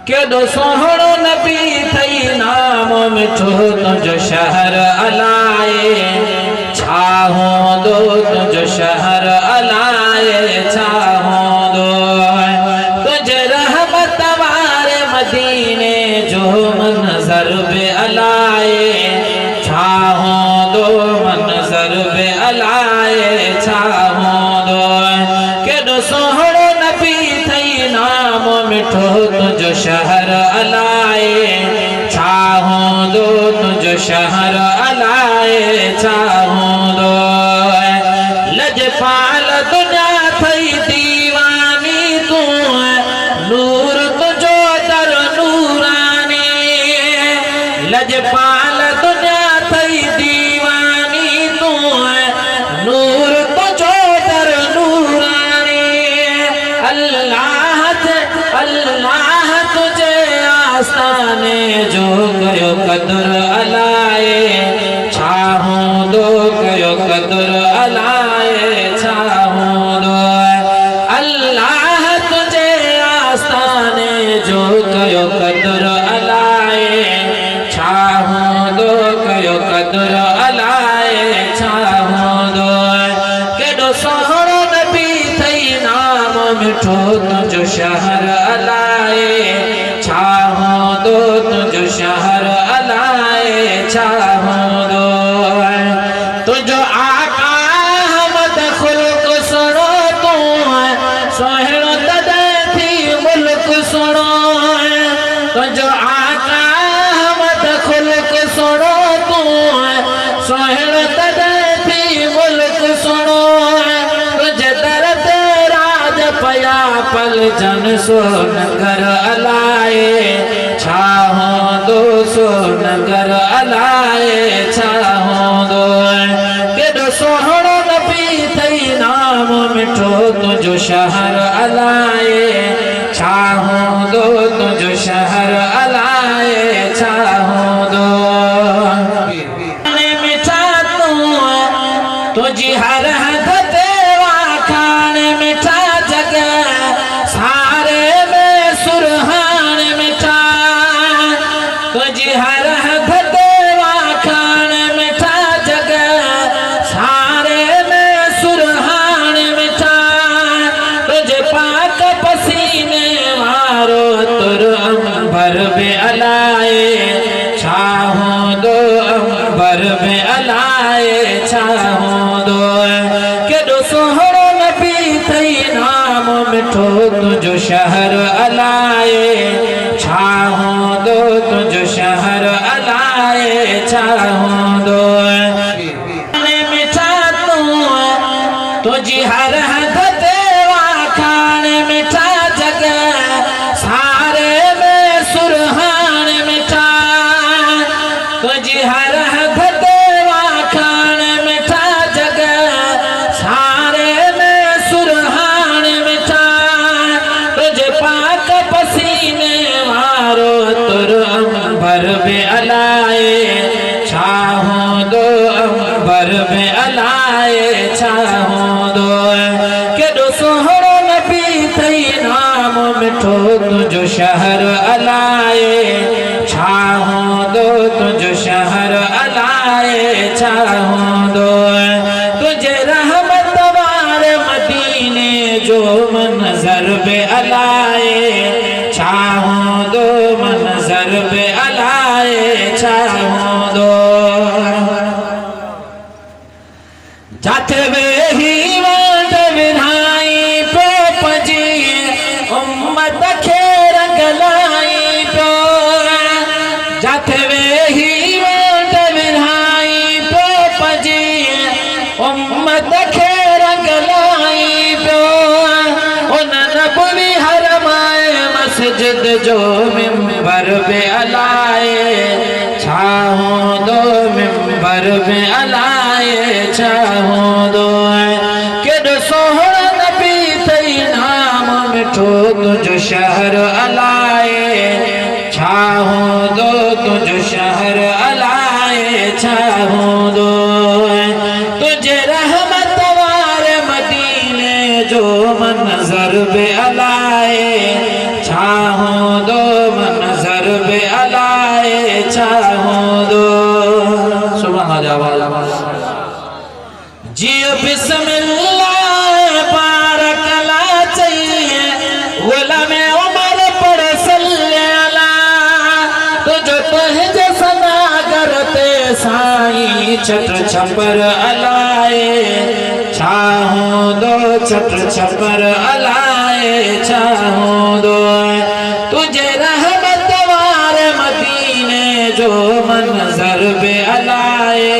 केॾो सोहणो नबी थई नाम मिठो तुंहिंजो शहर अलाए छा हूंदो तुंहिंजो शहर अलाए छा हूंदो तुंहिंजे रहमत वारे मदीने जो मंज़र बि अलाए छा हूंदो मंज़र बि अलाए छा हूंदो केॾो सोहणो नबी थई नाम मिठो तुंहिंजो शहर अलाए छा हूंदो तुंहिंजो शहर अलाए छा हूंदो लजपाल दुनिया थई दीवानी तूं नूर तुंहिंजो दर नूरानी लजपाल दुनिया थई दीवानी तूं नूर तुंहिंजो दर नूरानी अल्लाह तुझे आस्ताने जो कयो कदर अलाए छा हूंदो कयो कदर अलाए छा हूंदो अल्लाह तुझे आस्ताने जो कयो कदर अलाए छा हूंदो कयो कदर अलाए छा हूंदो केॾो सोहणो नबी थई नाम मिठो तुंहिंजो शहर अलाए छा हूंदो तुंहिंजो शहर अलाए छा हूंदो तुंहिंजो आका हमद ख़ुल्क़ सुणो तूं सोहिणो तॾहिं थी मुल्क सुणो तुंहिंजो आका हमद ख़ुल्क़ सुणो तूं सोहिणो तॾहिं थी मुल्क सुणो तुंहिंजे दर ते राज पया पल जन सो नगर अलाए छा हूंदो सो नगर अलाए छा हूंदो केॾो सोहणो नबी थई नाम मिठो तुंहिंजो शहर अलाए छा हूंदो तुंहिंजो शहर अलाए छा हूंदो मिठा तूं तुंहिंजी हर हद ते वाखाण मिठा जॻह सारे में सुरहान मिठा तुझी हर हद ते वाखाण मिठा जॻह सारे में सुरहान मिठा तुझे पाक पसीने वारो तुर अंबर बि अलाए छा हूंदो अंबर बि अलाए छा हूंदो केॾो सोहणो नबी थई नाम मिठो तुंहिंजो शहर अलाए छा हूंदो तुंहिंजो शहर अलाए छा हूंदो मिठा तूं तुंहिंजी हर हद ते वाखाण मिठा जॻह सारे में सुरहान मिठा तुंहिंजी हर हद ते वाखाण मिठा जॻह सारे में सुरहान मिठा तुझे पाक पसीने वारो तुर अंबर बि अलाए छा हूंदो अंबर बि अलाए छा हूंदो केॾो सोहणो नबी थई नाम मिठो तुंहिंजो शहर अलाए छा हूंदो तुंहिंजो शहर अलाए छा हूंदो तुंहिंजे रहमत वारे मदीने जो मंज़र बि अलाए छा हूंदो मंज़र बि अलाए छा हूंदो जाते वेही वंड विधाई पियो पंहिंजी उम्मत खे रंग लाई पियो जाते वेही वंड विधाई पियो पंहिंजी उम्मत खे रंग लाई पियो उन नबवी हरमाए मस्जिद जो मिंबर बि अलाए छा हूंदो मिंबर बि अलाए छा हूंदो केॾो सोहणो नबी थई नाम मिठो तुंहिंजो शहर अलाए छा हूंदो तुंहिंजो शहर अलाए चाहूं दो तुझे रहमत वारे मदीने जो मंजर बे अलाए चाहूं दो मंजर बे अलाए चाहूं दो। सुभान अल्लाह। जियो बिस्मिल्लाह बारक अल्लाह चाहिए गुलाम उमर पढ़ सल्ले अला तो जो तहज सना करते साईं छट छपर अलाए चाहूं दो छट छपर अलाए चाहूं दो तुझे रहमत वारे मदीने जो मंजर बे अलाए